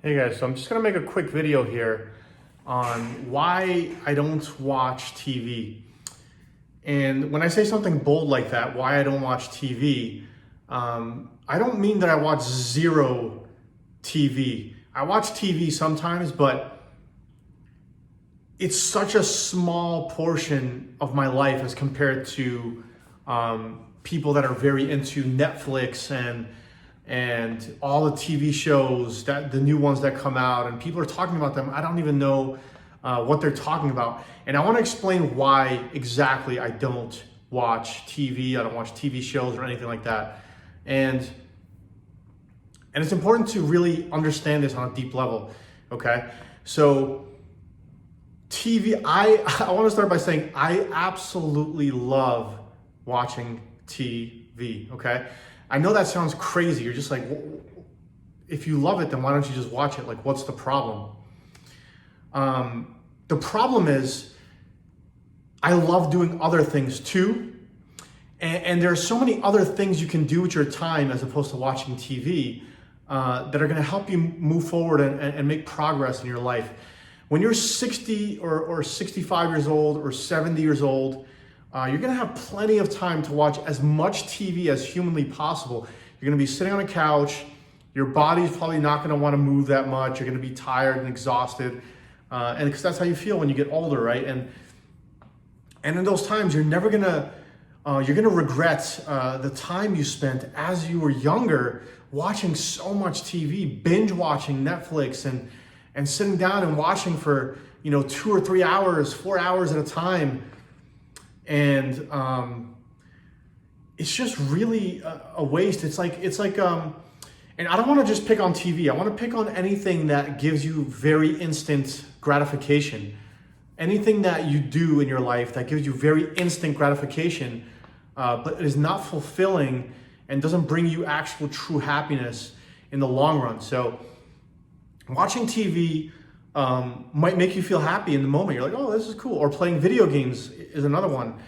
Hey guys, so I'm just gonna make a quick video here on why I don't watch TV. And when I say something bold like that, why I don't watch TV, I don't mean that I watch zero TV. I watch TV sometimes, but it's such a small portion of my life as compared to people that are very into Netflix and all the TV shows, that the new ones that come out, and people are talking about them. I don't even know what they're talking about. And I want to explain why exactly I don't watch TV. I don't watch TV shows or anything like that. And it's important to really understand this on a deep level, okay? So TV, I want to start by saying I absolutely love watching TV, okay? I know that sounds crazy. You're just like, well, if you love it, then why don't you just watch it? Like, what's the problem? The problem is I love doing other things too. And there are so many other things you can do with your time as opposed to watching TV that are going to help you move forward and make progress in your life. When you're 60 or 65 years old or 70 years old, you're gonna have plenty of time to watch as much TV as humanly possible. You're gonna be sitting on a couch, your body's probably not gonna wanna move that much, you're gonna be tired and exhausted, and because that's how you feel when you get older, right? And in those times, you're gonna regret the time you spent as you were younger watching so much TV, binge watching Netflix and sitting down and watching for 2 or 3 hours, 4 hours at a time. And it's just really a waste. It's like, and I don't want to just pick on TV. I want to pick on anything that gives you very instant gratification. Anything that you do in your life that gives you very instant gratification, but is not fulfilling and doesn't bring you actual true happiness in the long run. So watching TV might make you feel happy in the moment. You're like, oh, this is cool. Or playing video games is another one.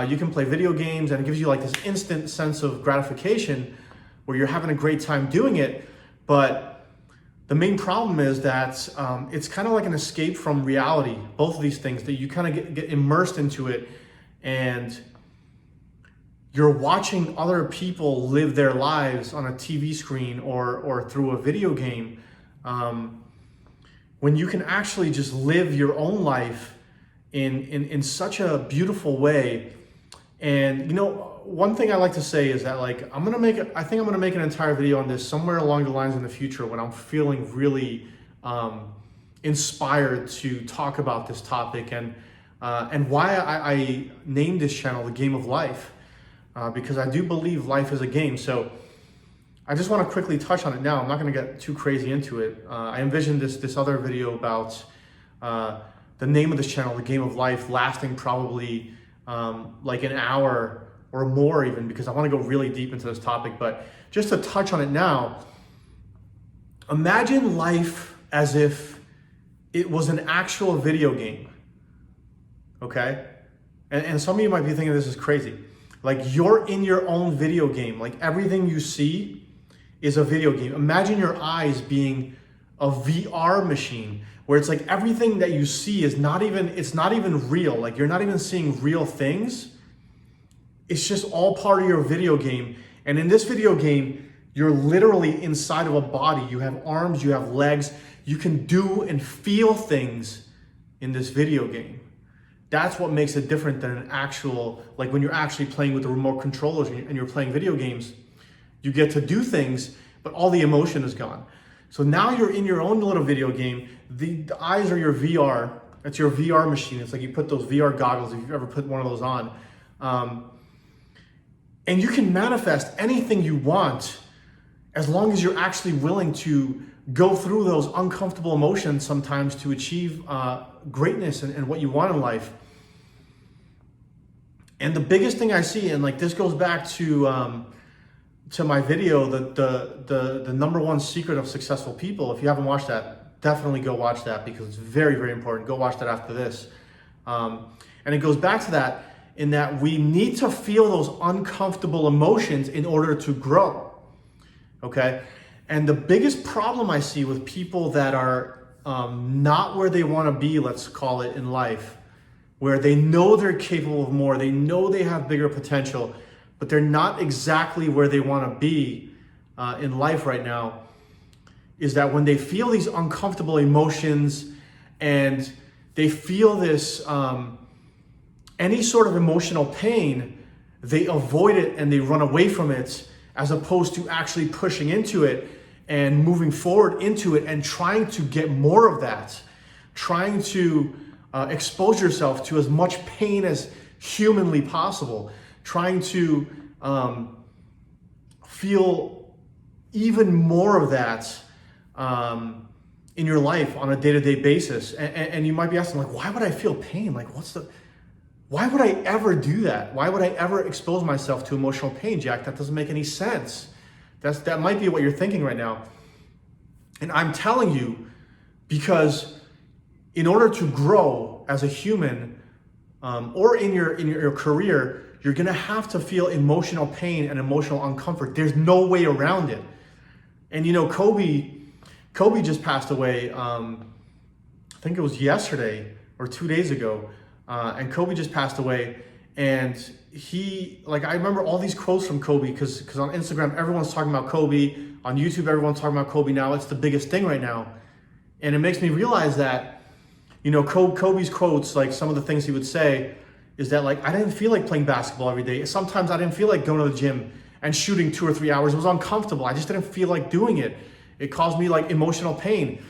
You can play video games and it gives you like this instant sense of gratification where you're having a great time doing it. But the main problem is that it's kind of like an escape from reality, both of these things, that you kind of get immersed into it and you're watching other people live their lives on a TV screen or through a video game. When you can actually just live your own life in such a beautiful way. And one thing I like to say is that, like, I think I'm gonna make an entire video on this somewhere along the lines in the future when I'm feeling really inspired to talk about this topic and why I named this channel The Game of Life, because I do believe life is a game. So I just want to quickly touch on it now. I'm not going to get too crazy into it. I envisioned this other video about the name of this channel, The Game of Life, lasting probably like an hour or more even, because I want to go really deep into this topic. But just to touch on it now, imagine life as if it was an actual video game, okay? And some of you might be thinking this is crazy. Like, you're in your own video game. Like, everything you see is a video game. Imagine your eyes being a VR machine where it's like everything that you see is not even real. Like, you're not even seeing real things. It's just all part of your video game. And in this video game, you're literally inside of a body. You have arms, you have legs. You can do and feel things in this video game. That's what makes it different than an actual, like when you're actually playing with the remote controllers and you're playing video games. You get to do things, but all the emotion is gone. So now you're in your own little video game. The eyes are your VR. That's your VR machine. It's like you put those VR goggles, if you've ever put one of those on. And you can manifest anything you want as long as you're actually willing to go through those uncomfortable emotions sometimes to achieve greatness and what you want in life. And the biggest thing I see, and like this goes back to my video, the number one secret of successful people. If you haven't watched that, definitely go watch that because it's very, very important. Go watch that after this. And it goes back to that in that we need to feel those uncomfortable emotions in order to grow, okay? And the biggest problem I see with people that are not where they want to be, let's call it, in life, where they know they're capable of more, they know they have bigger potential, but they're not exactly where they want to be in life right now, is that when they feel these uncomfortable emotions and they feel this, any sort of emotional pain, they avoid it and they run away from it, as opposed to actually pushing into it and moving forward into it and trying to get more of that, trying to expose yourself to as much pain as humanly possible, trying to feel even more of that in your life on a day-to-day basis. And you might be asking, like, why would I feel pain? Like, why would I ever do that? Why would I ever expose myself to emotional pain, Jack? That doesn't make any sense. That might be what you're thinking right now. And I'm telling you, because in order to grow as a human, or in your career, you're gonna have to feel emotional pain and emotional uncomfort. There's no way around it. And you know, Kobe just passed away. I think it was yesterday or 2 days ago. And Kobe just passed away, and I remember all these quotes from Kobe, because on Instagram, everyone's talking about Kobe. On YouTube, everyone's talking about Kobe now. It's the biggest thing right now. And it makes me realize that, you know, Kobe's quotes, like some of the things he would say, is that, like, I didn't feel like playing basketball every day. Sometimes I didn't feel like going to the gym and shooting 2 or 3 hours. It was uncomfortable. I just didn't feel like doing it. It caused me like emotional pain.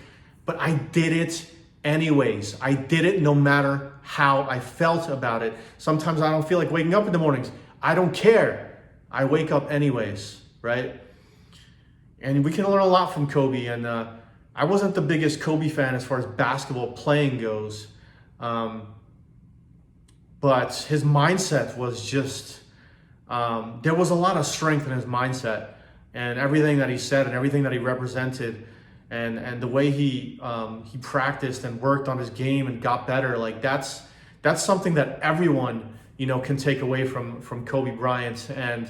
But I did it anyways. I did it no matter how I felt about it. Sometimes I don't feel like waking up in the mornings. I don't care. I wake up anyways, right? And we can learn a lot from Kobe. And I wasn't the biggest Kobe fan as far as basketball playing goes. But his mindset was just, there was a lot of strength in his mindset, and everything that he said and everything that he represented, and the way he practiced and worked on his game and got better. Like that's something that everyone, you know, can take away from Kobe Bryant. And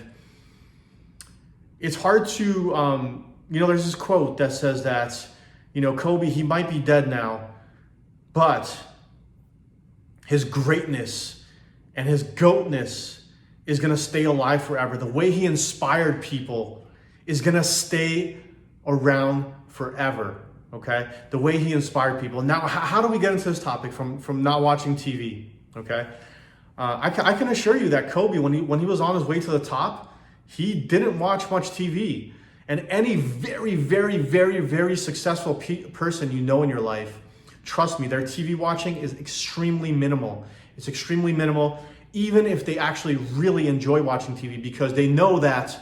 it's hard to, you know, there's this quote that says that, you know, Kobe, he might be dead now, but his greatness and his GOATness is going to stay alive forever. The way he inspired people is going to stay around forever, okay? The way he inspired people. Now, how do we get into this topic from not watching TV, okay? I can assure you that Kobe, when he was on his way to the top, he didn't watch much TV. And any very, very, very, very successful person you know in your life, trust me, their TV watching is extremely minimal. It's extremely minimal, even if they actually really enjoy watching TV, because they know that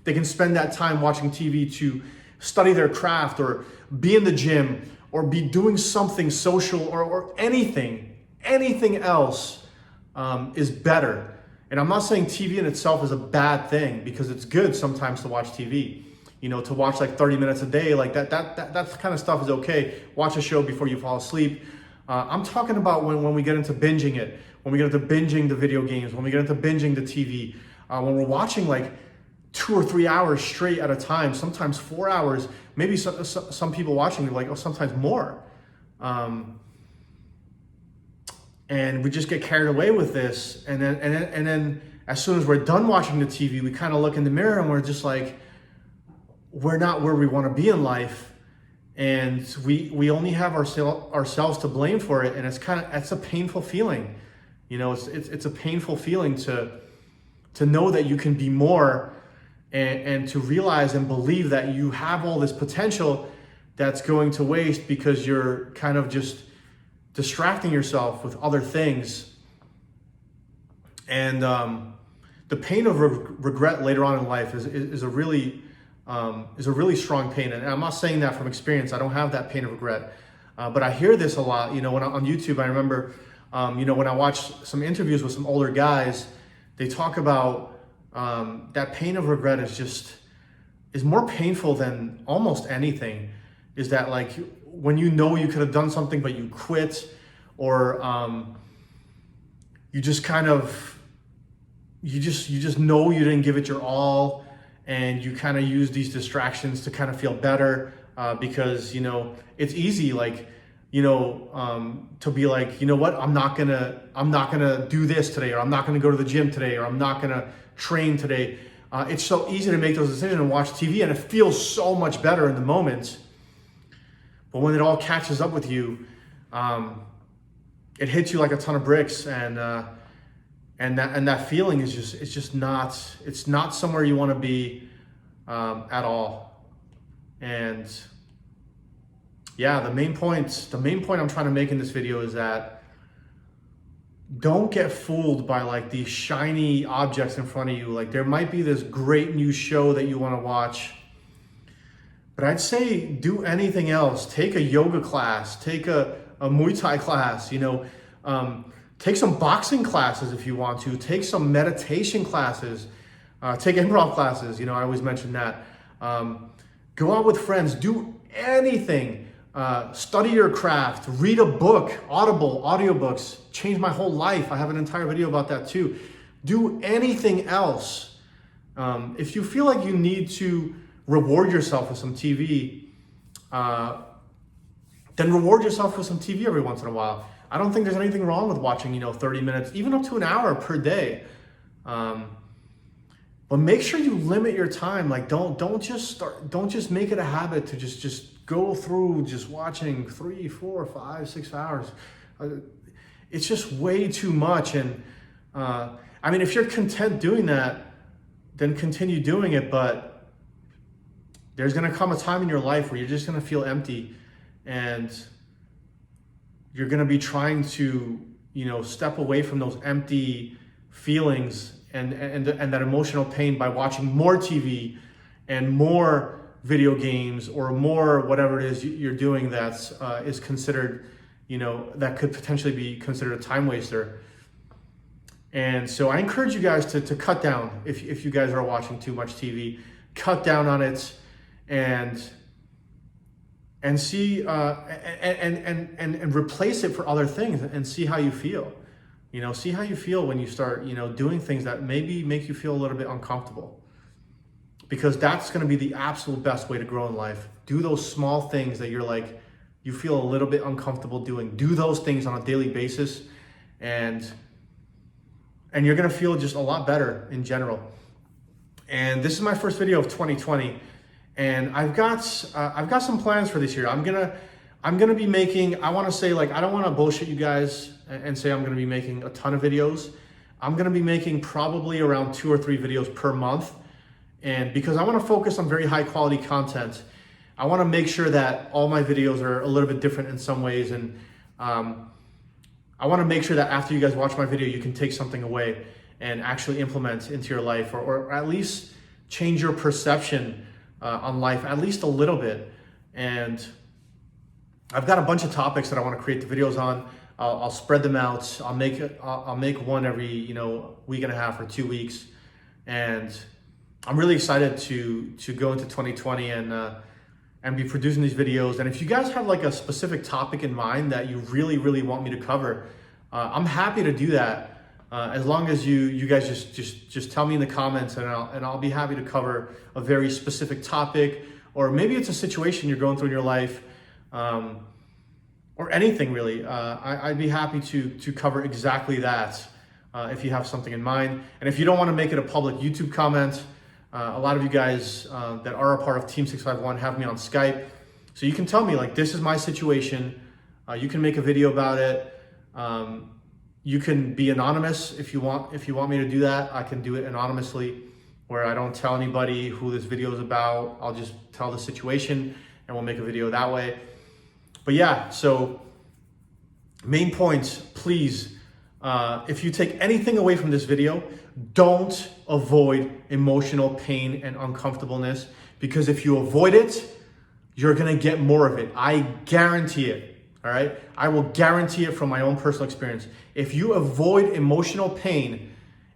they can spend that time watching TV to study their craft, or be in the gym, or be doing something social, or anything else is better. And I'm not saying TV in itself is a bad thing, because it's good sometimes to watch TV. You know, to watch like 30 minutes a day, like that kind of stuff is okay. Watch a show before you fall asleep. I'm talking about when we get into binging it, when we get into binging the video games, when we get into binging the TV, when we're watching like 2 or 3 hours straight at a time, sometimes 4 hours, maybe some people watching like, oh, sometimes more. And we just get carried away with this. And then as soon as we're done watching the TV, we kind of look in the mirror and we're just like, we're not where we want to be in life. And we only have ourselves to blame for it. And it's a painful feeling. You know, it's a painful feeling to know that you can be more, and to realize and believe that you have all this potential that's going to waste because you're kind of just distracting yourself with other things. And the pain of regret later on in life is a really strong pain. And I'm not saying that from experience. I don't have that pain of regret. But I hear this a lot, you know, on YouTube. I remember, you know, when I watched some interviews with some older guys, they talk about that pain of regret is more painful than almost anything. Is that like when you know you could have done something, but you quit, or you just know you didn't give it your all, and you kind of use these distractions to kind of feel better, because, you know, it's easy, like, you know, to be like, you know what, I'm not gonna do this today, or I'm not gonna go to the gym today, or I'm not gonna train today. It's so easy to make those decisions and watch TV, and it feels so much better in the moment. But when it all catches up with you, it hits you like a ton of bricks, and that feeling is just not somewhere you want to be at all. And yeah, the main point I'm trying to make in this video is that don't get fooled by like these shiny objects in front of you. Like, there might be this great new show that you want to watch, but I'd say do anything else. Take a yoga class, take a Muay Thai class, you know, take some boxing classes if you want to, take some meditation classes, take improv classes, you know, I always mention that. Go out with friends, do anything. Study your craft, read a book, audiobooks, changed my whole life. I have an entire video about that too. Do anything else. If you feel like you need to reward yourself with some TV, then reward yourself with some TV every once in a while. I don't think there's anything wrong with watching, you know, 30 minutes, even up to an hour per day. But make sure you limit your time. Like, don't just make it a habit to just go through just watching 3, 4, 5, 6 hours. It's just way too much. And I mean, if you're content doing that, then continue doing it. But there's gonna come a time in your life where you're just gonna feel empty, and you're gonna be trying to, you know, step away from those empty feelings and that emotional pain by watching more TV and more video games, or more whatever it is you're doing that's is considered, you know, that could potentially be considered a time waster. And so I encourage you guys to cut down. If you guys are watching too much TV, cut down on it, and see and replace it for other things, and see how you feel. You know, see how you feel when you start, you know, doing things that maybe make you feel a little bit uncomfortable. Because that's going to be the absolute best way to grow in life. Do those small things that you're like, you feel a little bit uncomfortable doing. Do those things on a daily basis, and you're going to feel just a lot better in general. And this is my first video of 2020, and I've got some plans for this year. I'm gonna be making, I want to say, like, I don't want to bullshit you guys and say I'm going to be making a ton of videos. I'm going to be making probably around 2 or 3 videos per month. And because I want to focus on very high quality content, I want to make sure that all my videos are a little bit different in some ways. And I want to make sure that after you guys watch my video, you can take something away and actually implement into your life, or at least change your perception on life, at least a little bit. And I've got a bunch of topics that I want to create the videos on. I'll spread them out. I'll make one every, you know, week and a half or 2 weeks. And I'm really excited to go into 2020 and be producing these videos. And if you guys have like a specific topic in mind that you really, really want me to cover, I'm happy to do that. As long as you guys just tell me in the comments, and I'll be happy to cover a very specific topic, or maybe it's a situation you're going through in your life, or anything really. I'd be happy to cover exactly that if you have something in mind. And if you don't want to make it a public YouTube comment, a lot of you guys that are a part of Team 651 have me on Skype. So you can tell me, like, this is my situation. You can make a video about it. You can be anonymous if you want me to do that. I can do it anonymously, where I don't tell anybody who this video is about. I'll just tell the situation and we'll make a video that way. But yeah, so main points, please, if you take anything away from this video, don't avoid emotional pain and uncomfortableness, because if you avoid it, you're gonna get more of it. I guarantee it, all right? I will guarantee it from my own personal experience. If you avoid emotional pain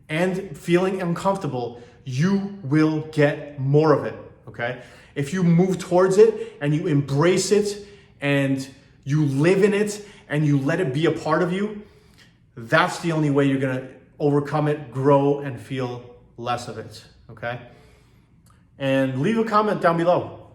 and feeling uncomfortable, you will get more of it, okay? If you move towards it and you embrace it and you live in it and you let it be a part of you, that's the only way you're gonna overcome it, grow, and feel less of it, okay? and leave a comment down below.